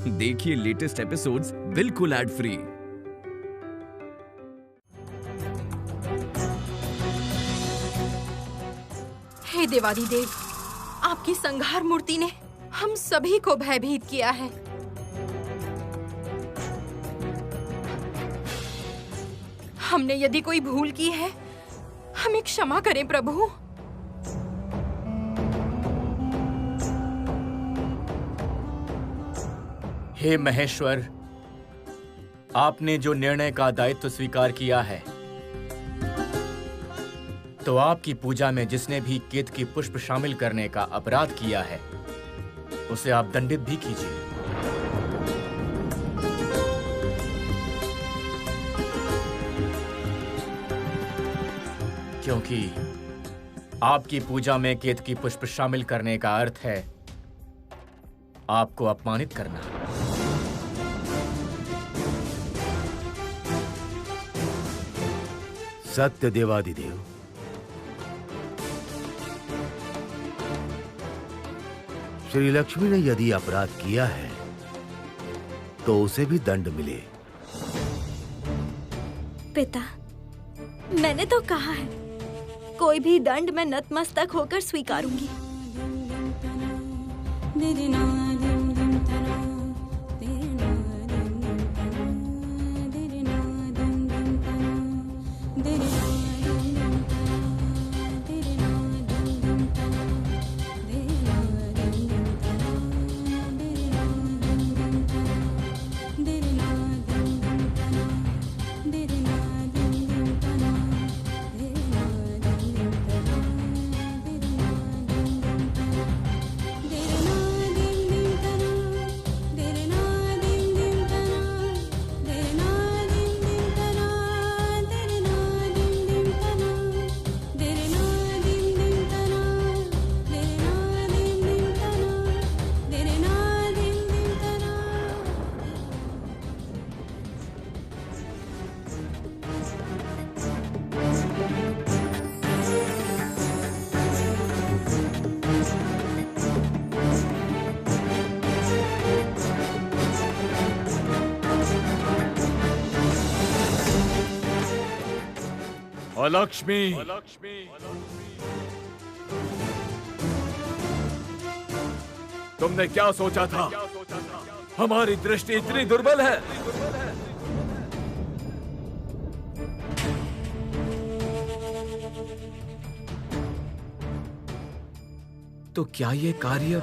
देखिए latest episodes बिल्कुल ad free. हे देवादिदेव, आपकी संहार मूर्ति ने हम सभी को भयभीत किया है। हमने यदि कोई भूल की है, हमें क्षमा करें प्रभु। हे महेश्वर, आपने जो निर्णय का दायित्व स्वीकार किया है, तो आपकी पूजा में जिसने भी केतकी पुष्प शामिल करने का अपराध किया है, उसे आप दंडित भी कीजिए। क्योंकि आपकी पूजा में केतकी पुष्प शामिल करने का अर्थ है आपको अपमानित करना। सत्य देवादिदेव, श्री लक्ष्मी ने यदि अपराध किया है तो उसे भी दंड मिले। पिता, मैंने तो कहा है, कोई भी दंड मैं नतमस्तक होकर स्वीकारूंगी। लक्ष्मी, तुमने क्या सोचा था? हमारी दृष्टि इतनी दुर्बल है? तो क्या ये कार्य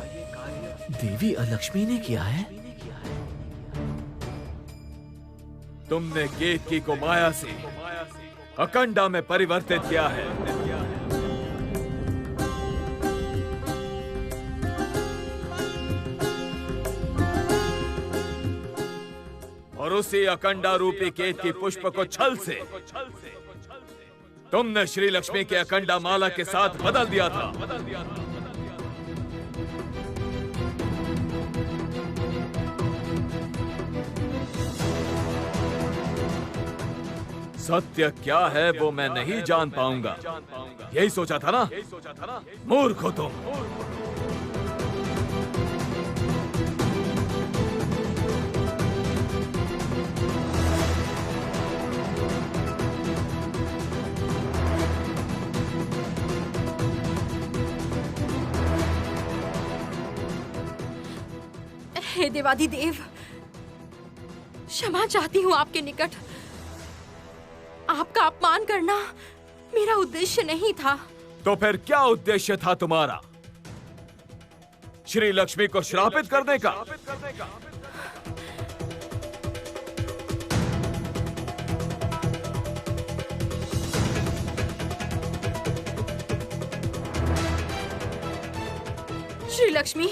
देवी अलक्ष्मी ने किया है? तुमने केतकी को माया से अकंडा में परिवर्तित किया है। और उसी अकंडा रूपी केतकी पुष्प को छल से तुमने श्री लक्ष्मी के अकंडा माला के साथ बदल दिया था। सत्य क्या है वो मैं नहीं जान पाऊंगा, यही सोचा था ना? मूर्ख हो तुम। हे देवादिदेव, क्षमा चाहती हूँ आपके निकट। आपका अपमान करना मेरा उद्देश्य नहीं था। तो फिर क्या उद्देश्य था तुम्हारा? श्री लक्ष्मी को श्रापित करने का? श्री लक्ष्मी,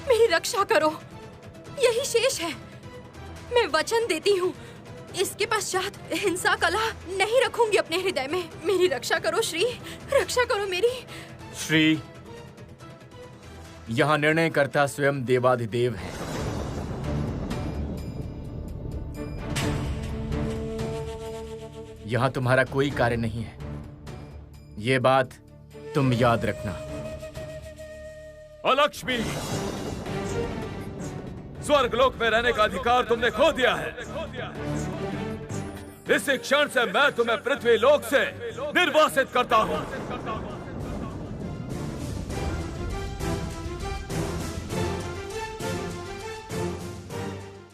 मेरी रक्षा करो, यही शेष है। मैं वचन देती हूँ, इसके पश्चात हिंसा कला नहीं रखूंगी अपने हृदय में। मेरी रक्षा करो श्री, रक्षा करो मेरी। श्री, यहाँ निर्णय करता स्वयं देवाधिदेव है। यहाँ तुम्हारा कोई कार्य नहीं है, ये बात तुम याद रखना। अलक्ष्मी, स्वर्गलोक में रहने का अधिकार तुमने खो दिया है। इस क्षण से मैं तुम्हें पृथ्वी लोक से निर्वासित करता हूं।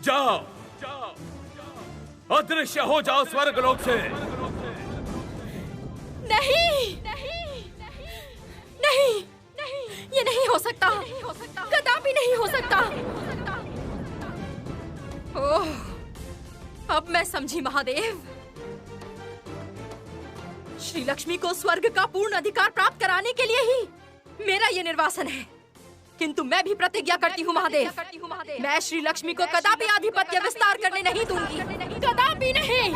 जाओ, अदृश्य हो जाओ स्वर्गलोक से। नहीं, नहीं, ये नहीं हो सकता, कदापि नहीं हो सकता। ओह, अब मैं समझी महादेव। श्री लक्ष्मी को स्वर्ग का पूर्ण अधिकार प्राप्त कराने के लिए ही मेरा ये निर्वासन है। किंतु मैं भी प्रतिज्ञा करती हूँ महादेव, मैं श्री लक्ष्मी को कदापि आधिपत्य विस्तार करने नहीं दूंगी, कदापि नहीं।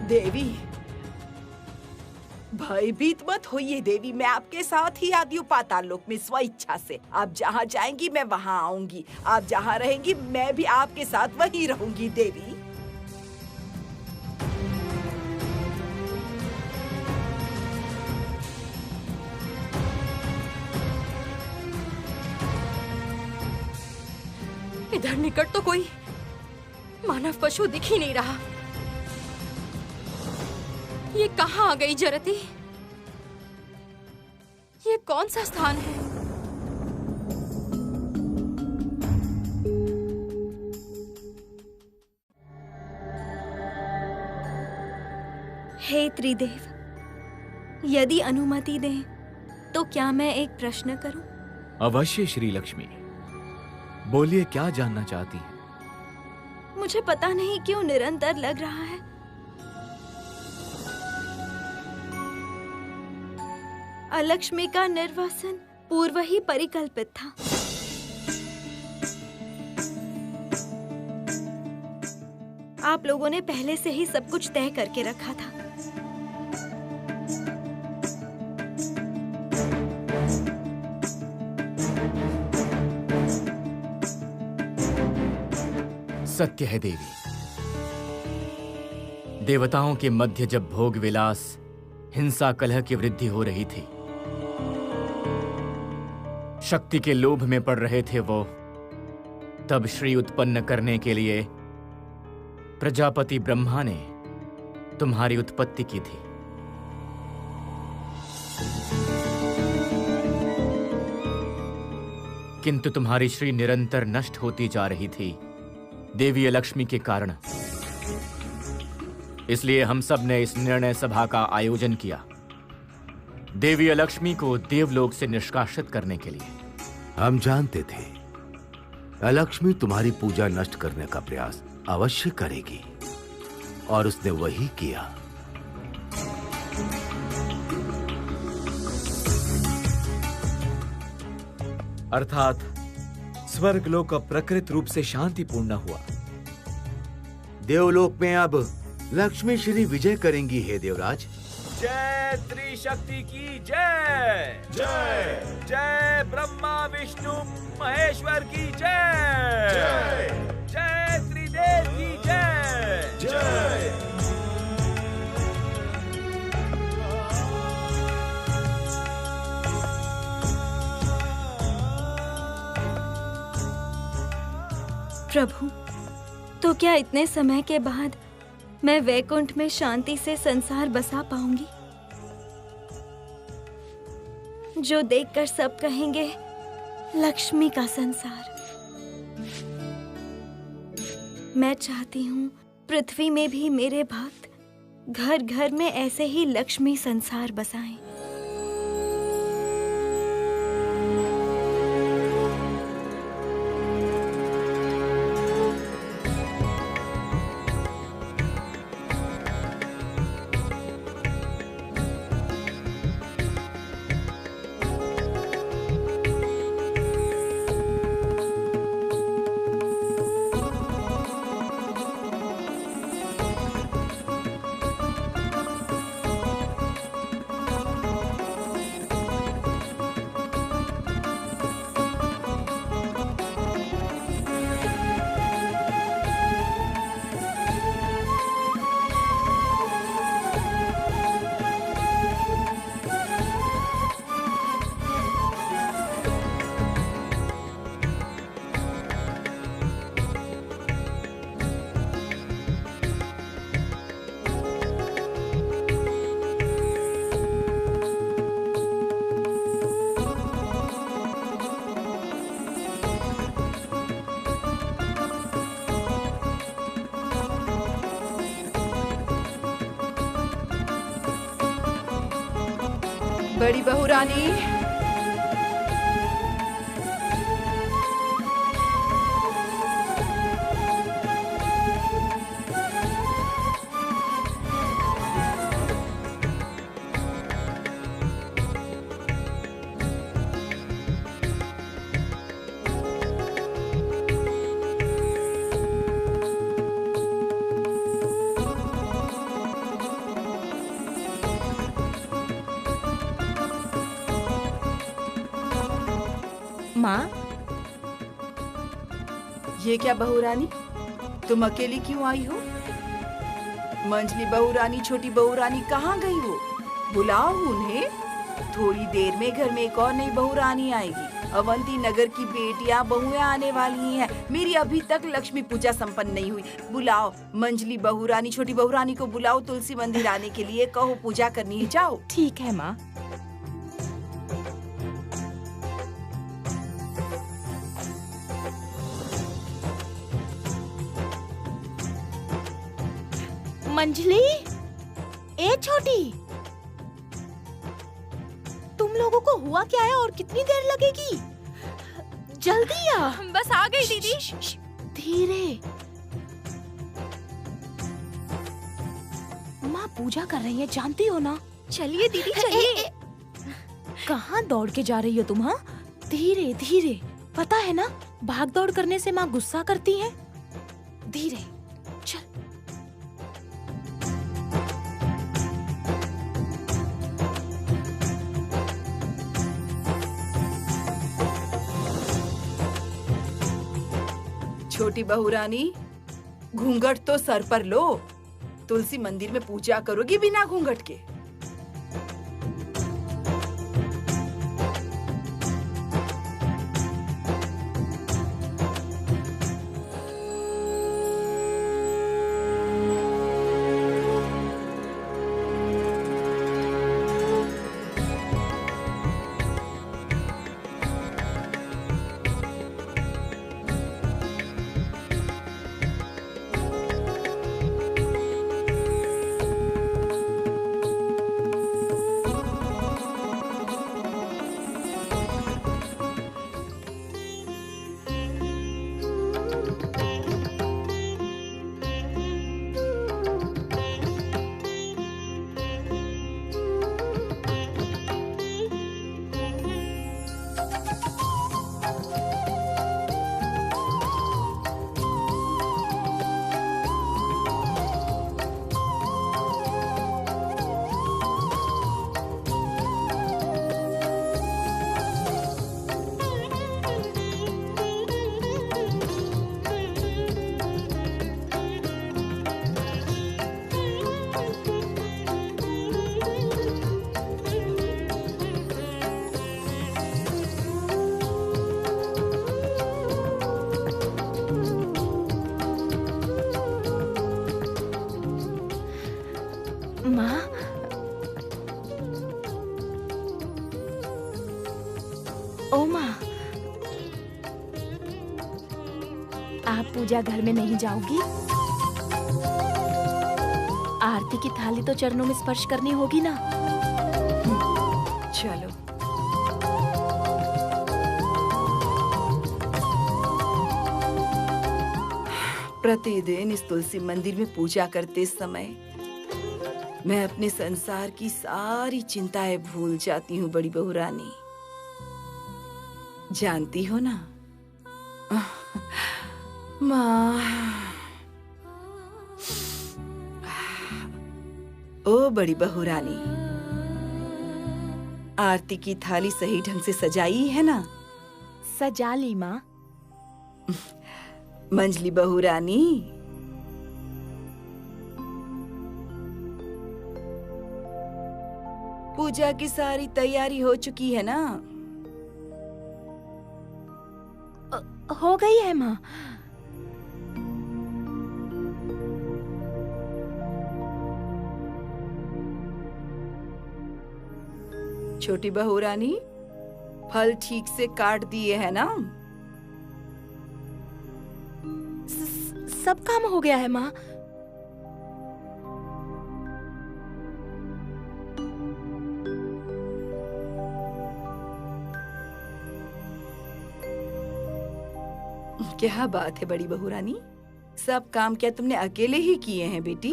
देवी, भयभीत मत होइए देवी, मैं आपके साथ ही आती हूँ पाताल लोक में स्वेच्छा से। आप जहाँ जाएंगी मैं वहाँ आऊंगी, आप जहाँ रहेंगी मैं भी आपके साथ वहीं रहूंगी देवी। इधर निकट तो कोई मानव पशु दिख ही नहीं रहा। ये कहाँ आ गई जरती? ये कौन सा स्थान है? हे त्रिदेव, यदि अनुमति दें तो क्या मैं एक प्रश्न करूं? अवश्य श्री लक्ष्मी, बोलिए, क्या जानना चाहती हैं? मुझे पता नहीं क्यों निरंतर लग रहा है अलक्ष्मी का निर्वासन पूर्व ही परिकल्पित था। आप लोगों ने पहले से ही सब कुछ तय करके रखा था। सत्य है देवी, देवताओं के मध्य जब भोग विलास, हिंसा, कलह की वृद्धि हो रही थी, शक्ति के लोभ में पड़ रहे थे वो, तब श्री उत्पन्न करने के लिए प्रजापति ब्रह्मा ने तुम्हारी उत्पत्ति की थी। किंतु तुम्हारी श्री निरंतर नष्ट होती जा रही थी देवी लक्ष्मी के कारण। इसलिए हम सब ने इस निर्णय सभा का आयोजन किया, देवी लक्ष्मी को देवलोक से निष्कासित करने के लिए। हम जानते थे अलक्ष्मी तुम्हारी पूजा नष्ट करने का प्रयास अवश्य करेगी और उसने वही किया। अर्थात स्वर्गलोक अब प्रकृत रूप से शांतिपूर्ण हुआ। देवलोक में अब लक्ष्मी श्री विजय करेंगी। हे देवराज, जय त्रिशक्ति की जय। जय जय ब्रह्मा विष्णु महेश्वर की जय। जय जय त्रिदेव की जय। जय प्रभु, तो क्या इतने समय के बाद मैं वैकुंठ में शांति से संसार बसा पाऊंगी, जो देखकर सब कहेंगे लक्ष्मी का संसार। मैं चाहती हूँ पृथ्वी में भी मेरे भक्त घर घर में ऐसे ही लक्ष्मी संसार बसाएं। बड़ी बहू रानी, माँ, ये क्या बहू रानी, तुम अकेली क्यों आई हो? मंझली बहू रानी, छोटी बहू रानी कहाँ गई हो? बुलाओ उन्हें। थोड़ी देर में घर में एक और नई बहू रानी आएगी। अवंती नगर की बेटियां बहुएं आने वाली हैं। मेरी अभी तक लक्ष्मी पूजा संपन्न नहीं हुई। बुलाओ मंझली बहू रानी, छोटी बहू रानी को बुलाओ। तुलसी मंदिर आने के लिए कहो, पूजा करनी है। जाओ। ठीक है माँ। मंजली, ए छोटी, तुम लोगों को हुआ क्या है और कितनी देर लगेगी? जल्दी आ। बस आ गई दीदी। धीरे। माँ पूजा कर रही है, जानती हो ना? चलिए दीदी चलिए। कहाँ दौड़ के जा रही हो तुम? हाँ, धीरे धीरे। पता है ना, भाग दौड़ करने से माँ गुस्सा करती है। धीरे चल। छोटी बहू रानी, घूंघट तो सर पर लो। तुलसी मंदिर में पूजा करोगी बिना घूंघट के? आप पूजा घर में नहीं जाओगी? आरती की थाली तो चरणों में स्पर्श करनी होगी ना। चलो। प्रतिदिन इस तुलसी मंदिर में पूजा करते समय मैं अपने संसार की सारी चिंताएं भूल जाती हूँ बड़ी बहू रानी। जानती हो ना माँ। ओ बड़ी बहू रानी, आरती की थाली सही ढंग से सजाई है ना? सजा ली माँ। मंजली बहू रानी, पूजा की सारी तैयारी हो चुकी है ना? हो गई है माँ। छोटी बहू रानी, फल ठीक से काट दिए है ना? सब काम हो गया है माँ। क्या बात है बड़ी बहू रानी, सब काम क्या तुमने अकेले ही किए हैं बेटी?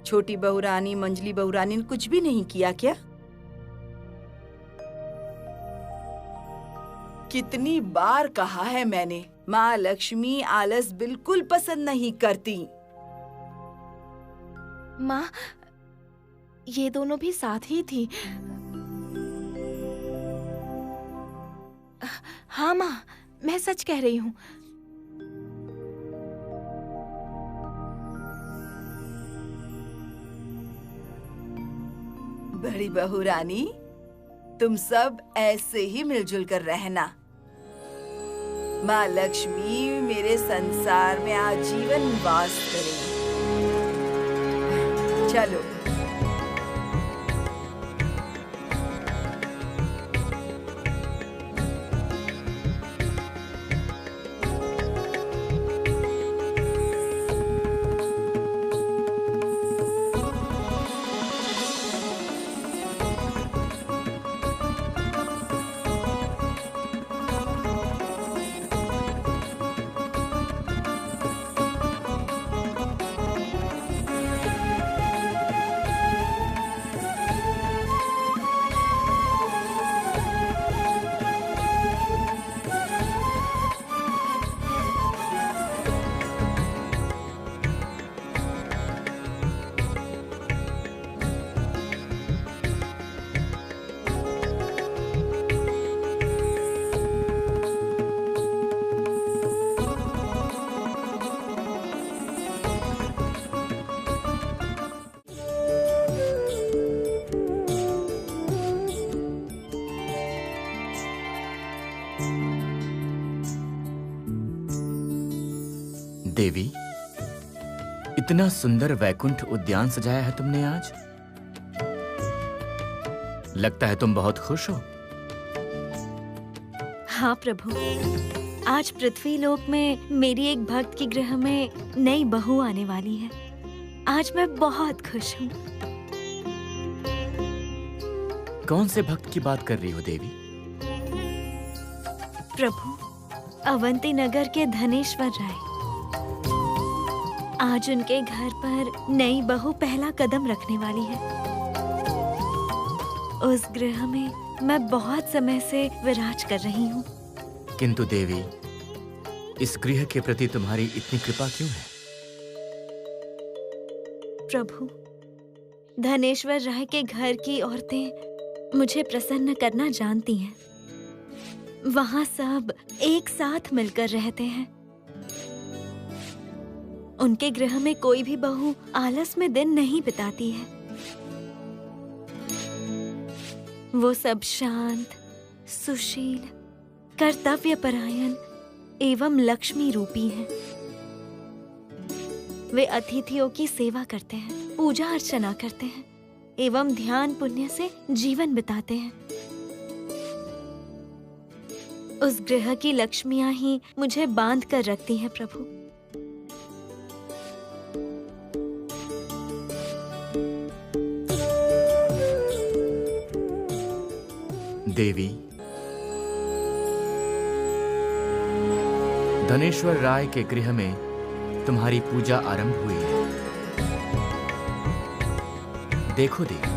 छोटी बहू रानी, मंजली बहू रानी ने कुछ भी नहीं किया क्या? कितनी बार कहा है मैंने, माँ लक्ष्मी आलस बिल्कुल पसंद नहीं करती। माँ, ये दोनों भी साथ ही थी। हाँ माँ, मैं सच कह रही हूँ। बड़ी बहू रानी, तुम सब ऐसे ही मिलजुल कर रहना। माँ लक्ष्मी मेरे संसार में आजीवन वास करें। चलो। देवी, इतना सुंदर वैकुंठ उद्यान सजाया है तुमने आज। लगता है तुम बहुत खुश हो। हाँ प्रभु, आज पृथ्वी लोक में मेरी एक भक्त की गृह में नई बहू आने वाली है। आज मैं बहुत खुश हूँ। कौन से भक्त की बात कर रही हो देवी? प्रभु, अवंती नगर के धनेश्वर राय। आज उनके घर पर नई बहू पहला कदम रखने वाली है। उस गृह में मैं बहुत समय से विराज कर रही हूँ। किंतु देवी, इस गृह के प्रति तुम्हारी इतनी कृपा क्यों है? प्रभु, धनेश्वर राय के घर की औरतें मुझे प्रसन्न करना जानती हैं। वहाँ सब एक साथ मिलकर रहते हैं। उनके गृह में कोई भी बहू आलस में दिन नहीं बिताती है। वो सब शांत, सुशील, कर्तव्यपरायण एवं लक्ष्मी रूपी हैं। वे अतिथियों की सेवा करते हैं, पूजा अर्चना करते हैं एवं ध्यान पुण्य से जीवन बिताते हैं। उस गृह की लक्ष्मियां ही मुझे बांध कर रखती हैं प्रभु। देवी, धनेश्वर राय के गृह में तुम्हारी पूजा आरंभ हुई है। देखो देवी,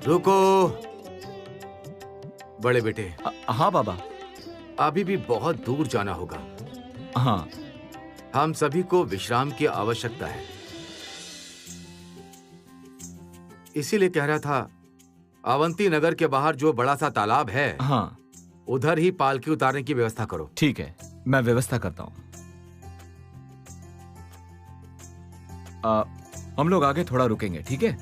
रुको बड़े बेटे। हाँ बाबा। अभी भी बहुत दूर जाना होगा। हाँ, हम सभी को विश्राम की आवश्यकता है। इसीलिए कह रहा था, अवंती नगर के बाहर जो बड़ा सा तालाब है, हाँ, उधर ही पालकी उतारने की व्यवस्था करो। ठीक है, मैं व्यवस्था करता हूँ। हम लोग आगे थोड़ा रुकेंगे, ठीक है?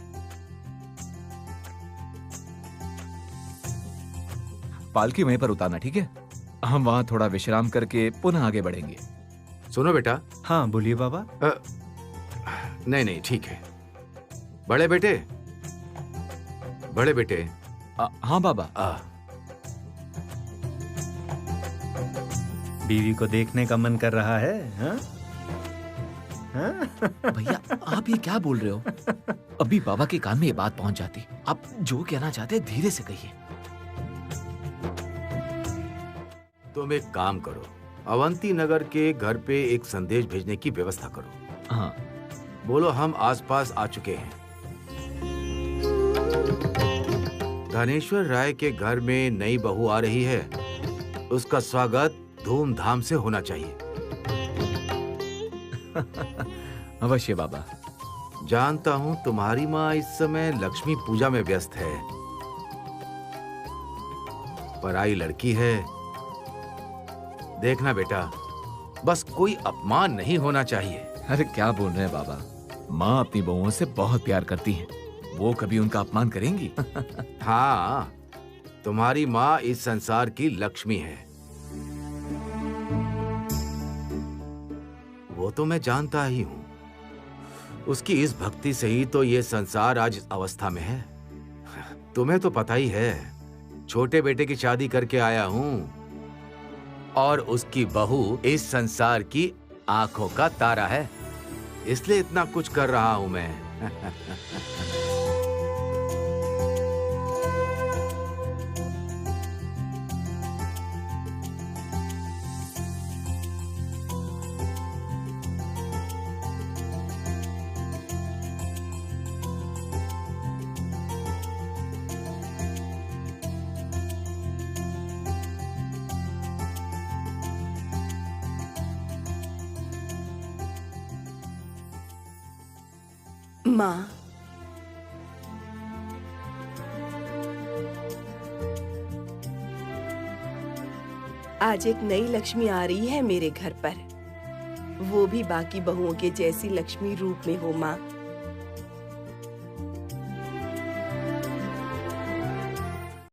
पालकी वहीं पर उतारना, ठीक है? हम वहां थोड़ा विश्राम करके पुनः आगे बढ़ेंगे। सुनो बेटा। हाँ बोलिए बाबा। नहीं नहीं, ठीक है। बड़े बेटे, बड़े बेटे। हाँ बाबा। बीवी को देखने का मन कर रहा है, हाँ? भैया आप ये क्या बोल रहे हो? अभी बाबा के कान में ये बात पहुंच जाती। आप जो कहना चाहते हैं धीरे से कहिए। तुम एक काम करो, अवंती नगर के घर पे एक संदेश भेजने की व्यवस्था करो। हाँ, बोलो हम आसपास आ चुके हैं। धनेश्वर राय के घर में नई बहू आ रही है, उसका स्वागत धूमधाम से होना चाहिए। अवश्य बाबा। जानता हूँ तुम्हारी माँ इस समय लक्ष्मी पूजा में व्यस्त है। पराई लड़की है। देखना बेटा, बस कोई अपमान नहीं होना चाहिए। अरे क्या बोल रहे हैं बाबा, माँ अपनी बहुओं से बहुत प्यार करती हैं। वो कभी उनका अपमान करेंगी? हाँ, तुम्हारी माँ इस संसार की लक्ष्मी है। वो तो मैं जानता ही हूँ, उसकी इस भक्ति से ही तो ये संसार आज इस अवस्था में है। तुम्हें तो पता ही है, छोटे बेटे की शादी करके आया हूँ और उसकी बहू इस संसार की आंखों का तारा है, इसलिए इतना कुछ कर रहा हूं मैं। माँ, आज एक नई लक्ष्मी आ रही है मेरे घर पर। वो भी बाकी बहुओं के जैसी लक्ष्मी रूप में हो माँ।